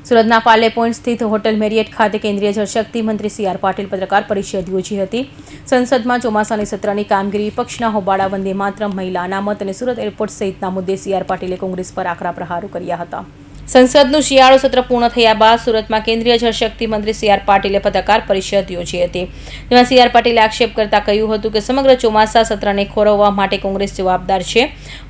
સુરતના પાર્લે પોઈન્ટ સ્થિત hotel Marriott ખાતે કેન્દ્રીય જળશક્તિ મંત્રી સી.આર. પાટીલ પત્રકાર પરિષદ યોજી હતી. સંસદમાં ચોમાસાની સત્રની કામગીરી, વિપક્ષના હોબાળા, વંદે માતરમ, મહિલા અનામત અને સુરત એરપોર્ટ સહિતના મુદ્દે સી.આર. પાટીલે કોંગ્રેસ પર આકરા પ્રહારો કર્યા હતા. સંસદનું શિયાળુ સત્ર પૂર્ણ થયા બાદ સુરતમાં કેન્દ્રીય જળશક્તિ મંત્રી સી.આર. પાટીલે પત્રકાર પરિષદ યોજી હતી. જેમાં સી.આર. પાટીલે આક્ષેપ કરતા કહ્યું હતું કે સમગ્ર ચોમાસા સત્રને ખોરવવા માટે કોંગ્રેસ જવાબદાર છે.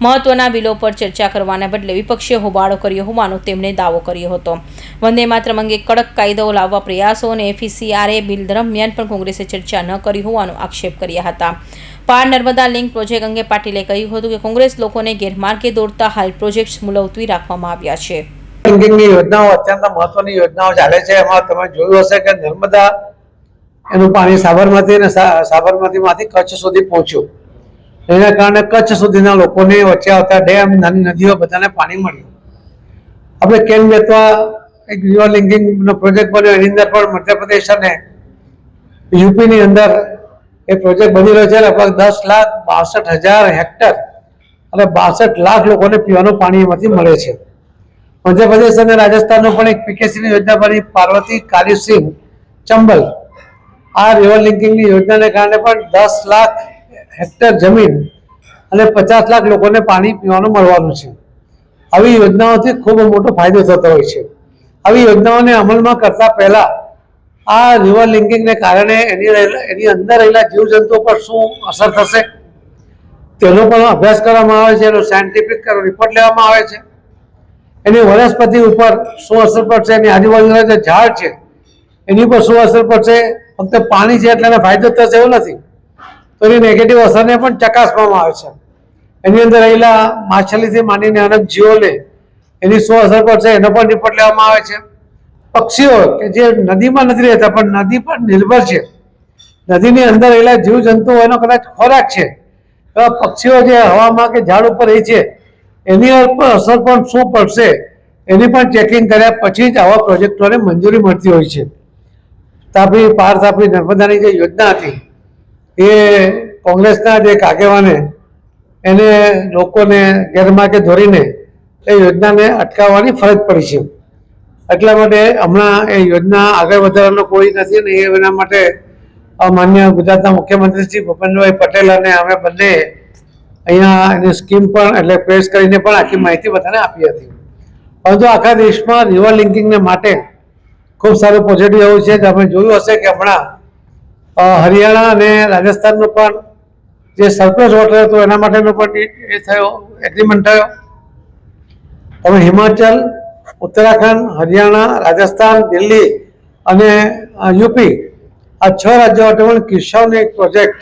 મહત્વના બિલો પર ચર્ચા કરવાના બદલે વિપક્ષે હોબાળો કર્યો હોવાનો તેમણે દાવો કર્યો હતો. વંદે માતરમ અંગે કડક કાયદો લાવવા પ્રયાસો અને એફસીઆરએ બિલ દરમિયાન પણ કોંગ્રેસે ચર્ચા ન કરી હોવાનો આક્ષેપ કર્યા હતા. પાર નર્મદા લિંક પ્રોજેક્ટ અંગે પાટીલે કહ્યું હતું કે કોંગ્રેસ લોકોને ગેરમાર્ગે દોરતા હાલ પ્રોજેક્ટ મુલતવી રાખવામાં આવ્યા છે. લિંકિંગની યોજનાઓ અત્યંત મહત્વની યોજનાઓ ચાલે છે. એમાં તમે જોયું હશે કે નર્મદા એનું પાણી સાબરમતી અને સાબરમતીમાંથી કચ્છ સુધી પહોંચ્યું. એના કારણે કચ્છ સુધીના લોકોને વચ્ચે આવતા ડેમ, નાની નદીઓ બધાને પાણી મળ્યું. આપણે કેન બેતવા એક રિવર લિંકિંગનો પ્રોજેક્ટ બન્યો, એની અંદર પણ મધ્યપ્રદેશ અને યુપીની અંદર એ પ્રોજેક્ટ બની રહ્યો છે. લગભગ 10,62,000 હેક્ટર અને 62 લાખ લોકોને પીવાનું પાણી એમાંથી મળે છે. મધ્યપ્રદેશ અને રાજસ્થાનનો પણ એક પીકેસીની યોજના બની, પાર્વતી કાલીસિંહ ચંબલ. આ રિવર લિંકિંગની યોજનાને કારણે પણ 10 લાખ હેક્ટર જમીન અને 50 લાખ લોકોને પાણી પીવાનું મળવાનું છે. આવી યોજનાઓથી ખૂબ મોટો ફાયદો થતો હોય છે. આવી યોજનાઓને અમલમાં કરતા પહેલા આ રિવર લિંકિંગને કારણે એની અંદર રહેલા જીવજંતુઓ પર શું અસર થશે તેનો પણ અભ્યાસ કરવામાં આવે છે. એનો સાયન્ટિફિક રિપોર્ટ લેવામાં આવે છે. એની વનસ્પતિ ઉપર શું અસર પડશે, એની આજુબાજુના જે ઝાડ છે એની પર શું અસર પડશે. ફક્ત પાણી છે એટલે એને ફાયદો થશે એવું નથી, તો એની નેગેટિવ અસરને પણ ચકાસવામાં આવે છે. એની અંદર રહેલા માછલીથી માંડીને અનેક જીવોને એની શું અસર પડશે એનો પણ રિપોર્ટ લેવામાં આવે છે. પક્ષીઓ કે જે નદીમાં નથી રહેતા પણ નદી પર નિર્ભર છે, નદીની અંદર રહેલા જીવજંતુઓ એનો કદાચ ખોરાક છે, એવા પક્ષીઓ જે હવામાં કે ઝાડ ઉપર રહી છે એની અસર પણ શું પડશે એની પણ ચેકિંગ કર્યા પછી જ આવા પ્રોજેક્ટોને મંજૂરી મળતી હોય છે. તાપી નર્મદાની જે યોજના હતી એ કોંગ્રેસના જે આગેવાને એને લોકોને ગેરમાર્ગે દોરીને એ યોજનાને અટકાવવાની ફરજ પડી છે. એટલા માટે હમણાં એ યોજના આગળ વધારવાનો કોઈ નથી ને એના માટે માન્ય ગુજરાતના મુખ્યમંત્રી શ્રી ભૂપેન્દ્રભાઈ પટેલ અને અમે બંને અહીંયા એની સ્કીમ પણ એટલે પ્રેસ કરીને પણ આખી માહિતી બધાને આપી હતી. પરંતુ આખા દેશમાં રિવર લિંકિંગને માટે ખૂબ સારું પોઝિટિવ એવું છે. તમે જોયું હશે કે હમણાં હરિયાણા અને રાજસ્થાનનો પણ જે સરપ્લસ વોટર હતો એના માટેનો પણ એ થયો, એગ્રીમેન્ટ થયો. તમે હિમાચલ, ઉત્તરાખંડ, હરિયાણા, રાજસ્થાન, દિલ્હી અને યુપી આ 6 રાજ્યો માટે પણ કિસાનનો એક પ્રોજેક્ટ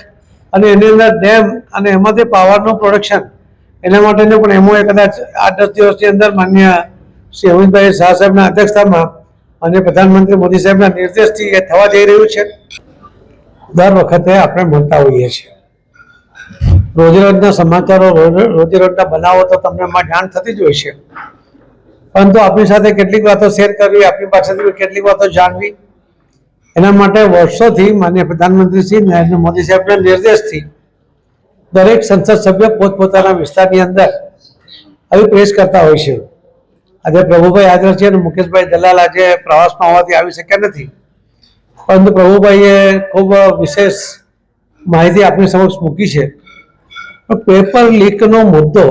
અને એની અંદર ડેમ અને એમાંથી પાવરનું પ્રોડક્શન એના માટેનો પણ એમઓએ કદાચ 8-10 દિવસની અંદર માન્ય શ્રી અમિતભાઈ શાહ સાહેબના અધ્યક્ષતામાં અને પ્રધાનમંત્રી મોદી સાહેબના નિર્દેશથી એ થવા જઈ રહ્યું છે. દર વખતે આપણે મળતા હોઈએ છીએ. રોજેરોજના સમાચારો, રોજેરોજના બનાવો તો તમને એમાં જાણ થતી જ હોય છે. પરંતુ આપણી સાથે કેટલીક વાતો શેર કરવી, આપણી પાસેથી કેટલીક વાતો જાણવી, એના માટે વર્ષોથી માન્ય પ્રધાનમંત્રી શ્રી નરેન્દ્ર મોદી સાહેબના નિર્દેશથી દરેક સંસદ સભ્ય પોતપોતાના વિસ્તારની અંદર આવી પ્રેસ કરતા હોય છે. આજે પ્રભુભાઈ હાજર છે અને મુકેશભાઈ દલાલ આજે પ્રવાસમાં હોવાથી આવી શક્યા નથી, પરંતુ પ્રભુભાઈએ ખૂબ વિશેષ માહિતી આપણી સમક્ષ મૂકી છે. પેપર લીકનો મુદ્દો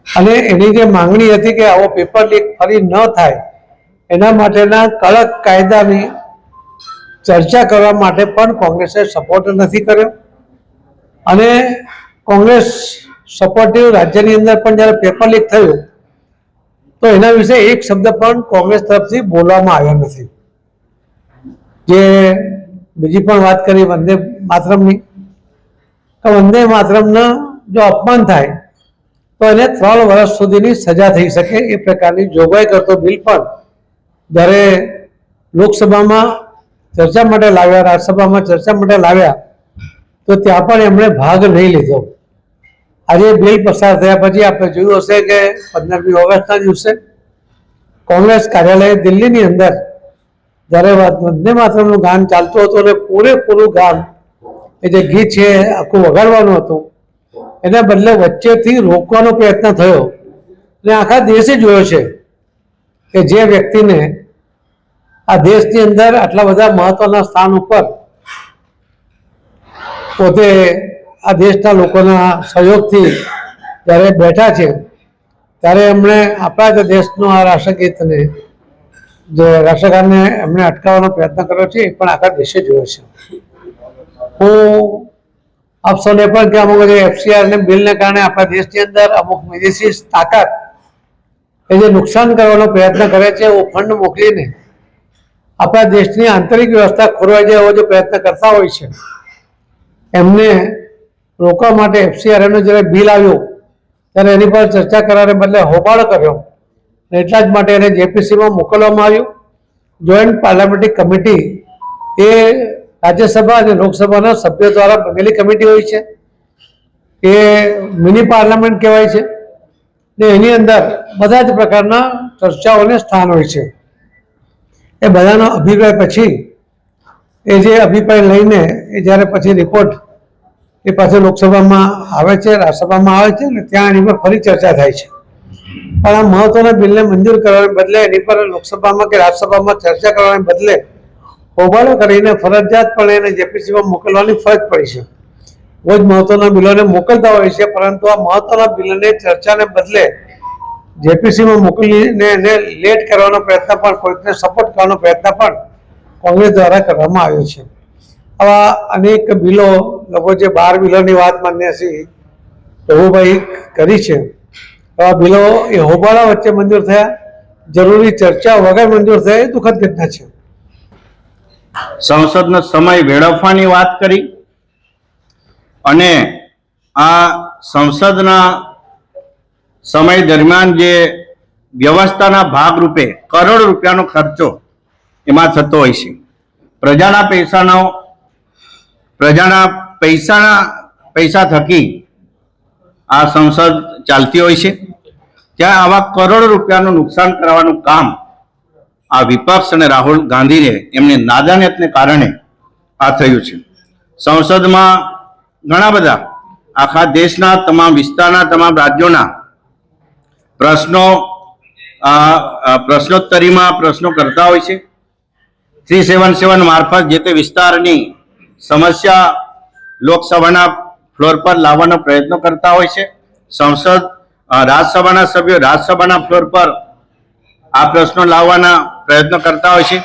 અને એની જે માંગણી હતી કે આવો પેપર લીક ફરી ન થાય એના માટેના કડક કાયદાની ચર્ચા કરવા માટે પણ કોંગ્રેસે સપોર્ટ નથી કર્યો. અને કોંગ્રેસ સપોર્ટિવ રાજ્યની અંદર પણ જ્યારે પેપર લીક થયું તો એના વિશે એક શબ્દ પણ કોંગ્રેસ તરફથી બોલવામાં આવ્યો નથી. જે બીજી પણ વાત કરી વંદે માતરમની, તો વંદે માતરમના જો અપમાન થાય તો એને 3 વર્ષ સુધીની સજા થઈ શકે એ પ્રકારની જોગવાઈ કરતો બિલ પણ જ્યારે લોકસભામાં ચર્ચા માટે લાવ્યા, રાજ્યસભામાં ચર્ચા માટે લાવ્યા તો ત્યાં પણ એમણે ભાગ નહીં લીધો. આજે બિલ પસાર થયા પછી આપણે જોયું હશે કે 15મી ઓગસ્ટના દિવસે કોંગ્રેસ કાર્યાલય દિલ્હીની અંદર જ્યારે વંદે માતરમનું ગાન ચાલતું હતું અને પૂરેપૂરું ગાન એ જે ગીત છે આખું વગાડવાનું હતું એના બદલે વચ્ચેથી રોકવાનો પ્રયત્ન થયો અને આખા દેશે જોયો છે કે જે વ્યક્તિને આ દેશની અંદર આટલા બધા મહત્વના સ્થાન ઉપર પોતે આ દેશના લોકોના સહયોગથી જ્યારે બેઠા છે ત્યારે એમણે આપણા જ દેશનું આ રાષ્ટ્રગીતને જે રાષ્ટ્રગાનને એમણે અટકાવવાનો પ્રયત્ન કર્યો છે એ પણ આખા દેશે જોયો છે. હું આપ સૌને પણ કે અમુક જે FCR બિલને કારણે આપણા દેશની અંદર અમુક વિદેશી તાકાત એ જે નુકસાન કરવાનો પ્રયત્ન કરે છે એવો ફંડ મોકલીને આપણા દેશની આંતરિક વ્યવસ્થા ખોરવાઈ જાય એવો જે પ્રયત્ન કરતા હોય છે એમને રોકવા માટે FCRનો જ્યારે બિલ આવ્યું ત્યારે એની પર ચર્ચા કરવાને બદલે હોબાળો કર્યો. એટલા જ માટે એને JPCમાં મોકલવામાં આવ્યું. જોઈન્ટ પાર્લામેન્ટરી કમિટી એ રાજ્યસભા અને લોકસભાના સભ્યો દ્વારા બનેલી કમિટી હોય છે. એ મિની પાર્લામેન્ટ કહેવાય છે ને એની અંદર બધા જ પ્રકારના ચર્ચાઓને સ્થાન હોય છે. એ બધાનો અભિપ્રાય પછી એ જે અભિપ્રાય લઈને એ જ્યારે પછી રિપોર્ટ એ પાછો લોકસભામાં આવે છે, રાજ્યસભામાં આવે છે ને ત્યાં એની પર ફરી ચર્ચા થાય છે. પણ આ મહત્વના બિલને મંજૂર કરવાને બદલે એની પર લોકસભામાં કે રાજ્યસભામાં ચર્ચા કરવાને બદલે હોબાળો કરીને ફરજિયાતપણે એને JPCમાં મોકલવાની ફરજ પડી છે. બહુ જ મહત્વના બિલોને મોકલતા હોય છે, પરંતુ આ મહત્વના બિલને ચર્ચાને બદલે JPCમાં મોકલીને એને લેટ કરવાનો પ્રયત્ન પણ, કોઈકને સપોર્ટ કરવાનો પ્રયત્ન પણ કોંગ્રેસ દ્વારા કરવામાં આવ્યો છે. આવા અનેક બિલો, લોકો જે 12 બિલોની વાત માન્ય શ્રી પ્રભુભાઈ કરી છે, આવા બિલો એ હોબાળા વચ્ચે મંજૂર થયા, જરૂરી ચર્ચા વગર મંજૂર થયા, એ દુઃખદ ઘટના છે. સંસદનો સમય વેડફવાની વાત કરી અને આ સંસદના સમય દરમિયાન જે વ્યવસ્થાના ભાગરૂપે કરોડ રૂપિયાનો ખર્ચો એમાં થતો હોય છે. પ્રજાના પૈસા થકી આ સંસદ ચાલતી હોય છે. ત્યાં આવા કરોડ રૂપિયાનું નુકસાન કરવાનું કામ આ વિપક્ષ અને રાહુલ ગાંધીને એમને નાદાનિયતને કારણે આ થયું છે. સંસદમાં ઘણા બધા આખા દેશના તમામ વિસ્તારના, તમામ રાજ્યોના પ્રશ્નોત્તરીમાં પ્રશ્નો કરતા હોય છે. 377 મારફત જે તે વિસ્તારની સમસ્યા લોકસભાના ફ્લોર પર લાવવાનો પ્રયત્ન કરતા હોય છે. રાજ્યસભાના સભ્યો રાજ્યસભાના ફ્લોર પર આ પ્રશ્નો લાવવાના પ્રયત્ન કરતા હોય છે.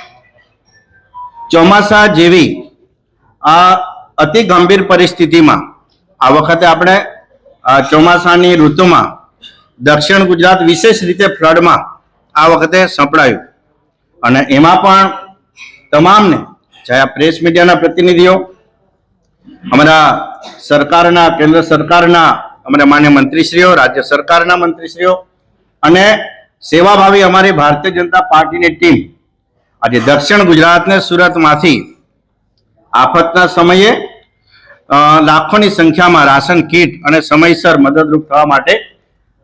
ચોમાસા જેવી આ અતિ ગંભીર પરિસ્થિતિમાં આ વખતે આપણે ચોમાસાની ઋતુમાં દક્ષિણ ગુજરાત વિશેષ રીતે ફ્લડમાં આ વખતે સંપડાયું અને એમાં પણ તમામને, ચાહે પ્રેસ મીડિયાના પ્રતિનિધિઓ, અમારા સરકારના, કેન્દ્ર સરકારના અમારા માન્ય મંત્રીશ્રીઓ, રાજ્ય સરકારના મંત્રીશ્રીઓ અને સેવાભાવી અમારી ભારતીય જનતા પાર્ટીની ટીમ આજે દક્ષિણ ગુજરાતને સુરતમાંથી આફતના સમયે લાખોની સંખ્યામાં રાશન કીટ અને સમયસર મદદરૂપ થવા માટે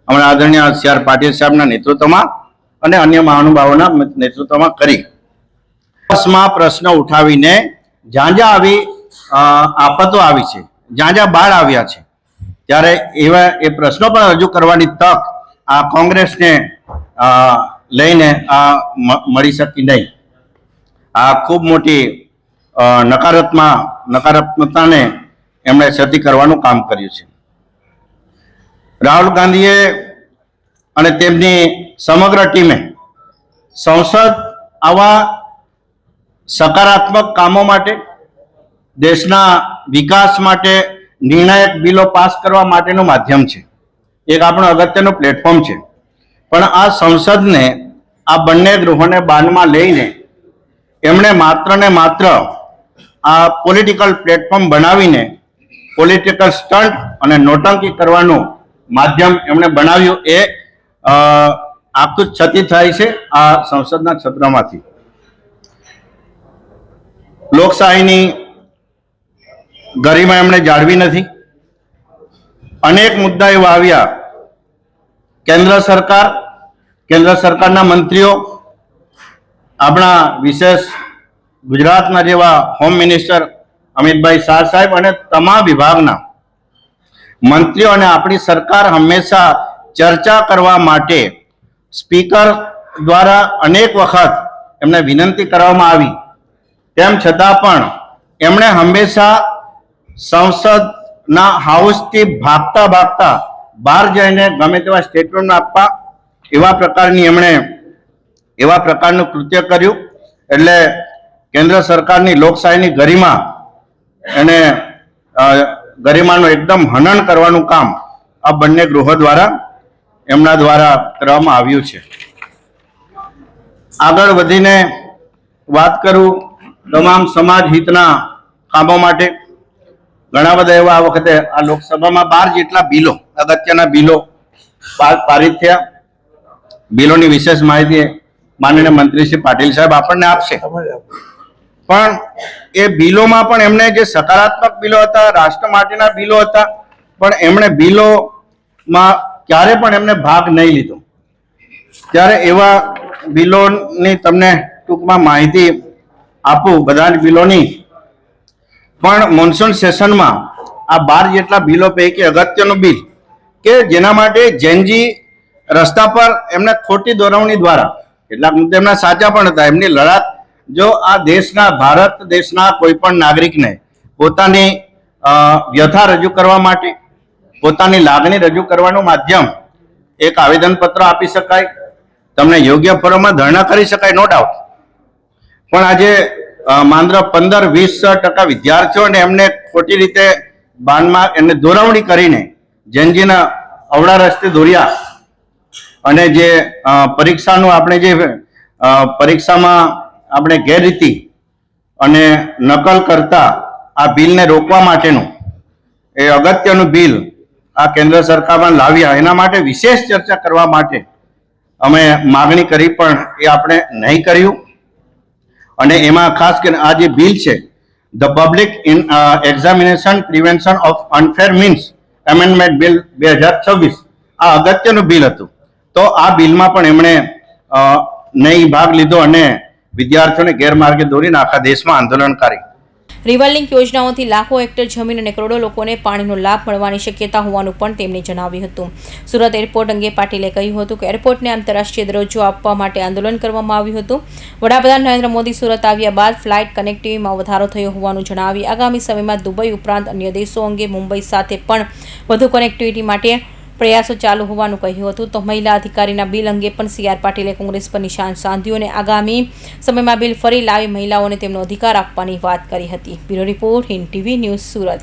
અમારા આદરણીય CR પાટીલ સાહેબના નેતૃત્વમાં અને અન્ય મહાનુભાવોના નેતૃત્વમાં કરી પ્રશ્ન ઉઠાવીને જ્યાં જ્યાં આવી આફતો આવી છે, જ્યાં જ્યાં બાઢ આવ્યા છે, ત્યારે એવા એ પ્રશ્નો પણ રજૂ કરવાની તક આ કોંગ્રેસને લઈને આ મળી શકી નહીં. આ ખૂબ મોટી નકારાત્મકતાને એમણે છતી કરવાનું કામ કર્યું છે. રાહુલ ગાંધીએ અને તેમની સમગ્ર ટીમે સંસદ આવા સકારાત્મક કામો માટે, દેશના વિકાસ માટે નિર્ણાયક બિલો પાસ કરવા માટેનું માધ્યમ છે, એક આપણું અગત્યનું પ્લેટફોર્મ છે. પણ આ સંસદને, આ બંને ગૃહોને બાનમાં લઈને એમણે માત્ર ને માત્ર આ પોલિટિકલ પ્લેટફોર્મ બનાવીને પોલિટિકલ સ્ટન્ટ અને નોટંકી કરવાનું માધ્યમ એમણે બનાવ્યું. એ આખું ક્ષતિ થાય છે આ સંસદના છત્રમાંથી. લોકશાહીની ગરિમા એમણે જાળવી નથી. અનેક મુદ્દા એવા આવ્યા, કેન્દ્ર સરકારના મંત્રીઓ, આપણા વિશેષ ગુજરાતના જેવા હોમ મિનિસ્ટર અમિતભાઈ શાહ સાહેબ અને તમામ વિભાગના મંત્રીઓ અને આપણી સરકાર હંમેશા ચર્ચા કરવા માટે સ્પીકર દ્વારા અનેક વખત એમને વિનંતી કરવામાં આવી, તેમ છતાં પણ એમણે હંમેશા સંસદના હાઉસથી ભાગતા ભાગતા બહાર જઈને ગમે તેવા સ્ટેટમેન્ટ આપવા એવા પ્રકારનું કૃત્ય કર્યું. એટલે કેન્દ્ર સરકારની લોકશાહીની ગરિમાનું એકદમ હનન કરવાનું કામ આ બંને ગૃહો દ્વારા એમના દ્વારા કરવામાં આવ્યું છે. આગળ વધીને વાત કરું તમામ સમાજ હિતના કામો માટે ઘણા બધા એવા આ વખતે આ લોકસભામાં 12 જેટલા બિલો, અગત્યના બિલો પારિત થયા. બિલોની વિશેષ માહિતી માનનીય મંત્રી શ્રી પાટીલ સાહેબ આપણને આપશે. પણ એ બિલોમાં પણ એમને જે સકારાત્મક બિલો હતા, રાષ્ટ્ર માટેના બિલો હતા, પણ એમણે બિલોમાં ક્યારે પણ એમને ભાગ નહીં લીધો. ત્યારે એવા બિલોની તમને ટૂંકમાં માહિતી આપું બધા જ બિલોની. પણ મોન્સૂન સેશનમાં આ 12 જેટલા બિલો પૈકી અગત્યનું બિલ કે જેના માટે જેનજી રસ્તા પર એમને ખોટી દોરવણી દ્વારા, કેટલાક મુદ્દે એમના સાચા પણ હતા, એમની લડાત જો આ દેશના, ભારત દેશના કોઈ પણ નાગરિકને પોતાની વ્યથા રજૂ કરવા માટે, પોતાની લાગણી રજૂ કરવાનું માધ્યમ એક આવેદનપત્ર આપી શકાય, તમને યોગ્ય ફોરમમાં ધરણા કરી શકાય, નો ડાઉટ. પણ આજે માત્ર 15-20% વિદ્યાર્થીઓને એમને ખોટી રીતે બાનમાં એમને દોરવણી કરીને જેનજીના અવળા રસ્તે દોર્યા અને જે પરીક્ષામાં આપણે ગેરરીતિ અને નકલ કરતા આ બિલને રોકવા માટેનું એ અગત્યનું બિલ આ કેન્દ્ર સરકારમાં લાવ્યા. એના માટે વિશેષ ચર્ચા કરવા માટે અમે માગણી કરી, પણ એ આપણે નહીં કર્યું. અને એમાં ખાસ કરીને આ જે બિલ છે, the public examination prevention of unfair means amendment bill 2026, આ અગત્યનું બિલ હતું. તો આ બિલમાં પણ એમણે નહીં ભાગ લીધો અને વિદ્યાર્થીઓને ગેરમાર્ગે દોરીને આખા દેશમાં આંદોલન કરી. રિવર લિંક યોજનાઓથી લાખો હેક્ટર જમીન અને કરોડો લોકોને પાણીનો લાભ મળવાની શક્યતા હોવાનું પણ તેમણે જણાવ્યું હતું. સુરત એરપોર્ટ અંગે પાટીલે કહ્યું હતું કે એરપોર્ટને આંતરરાષ્ટ્રીય દરજ્જો આપવા માટે આંદોલન કરવામાં આવ્યું હતું. વડાપ્રધાન નરેન્દ્ર મોદી સુરત આવ્યા બાદ ફ્લાઇટ કનેક્ટિવિટીમાં વધારો થયો હોવાનું જણાવી આગામી સમયમાં દુબઈ ઉપરાંત અન્ય દેશો અંગે મુંબઈ સાથે પણ વધુ કનેક્ટિવિટી માટે પ્રયાસો ચાલુ હોવાનું કહ્યું હતું. તો મહિલા અધિકારીના બિલ અંગે પણ CR પાટીલે કોંગ્રેસ પર નિશાન સાધ્યું અને આગામી સમયમાં બિલ ફરી લાવી મહિલાઓને તેમનો અધિકાર આપવાની વાત કરી હતી. Bureau report, Hind TV news, Surat.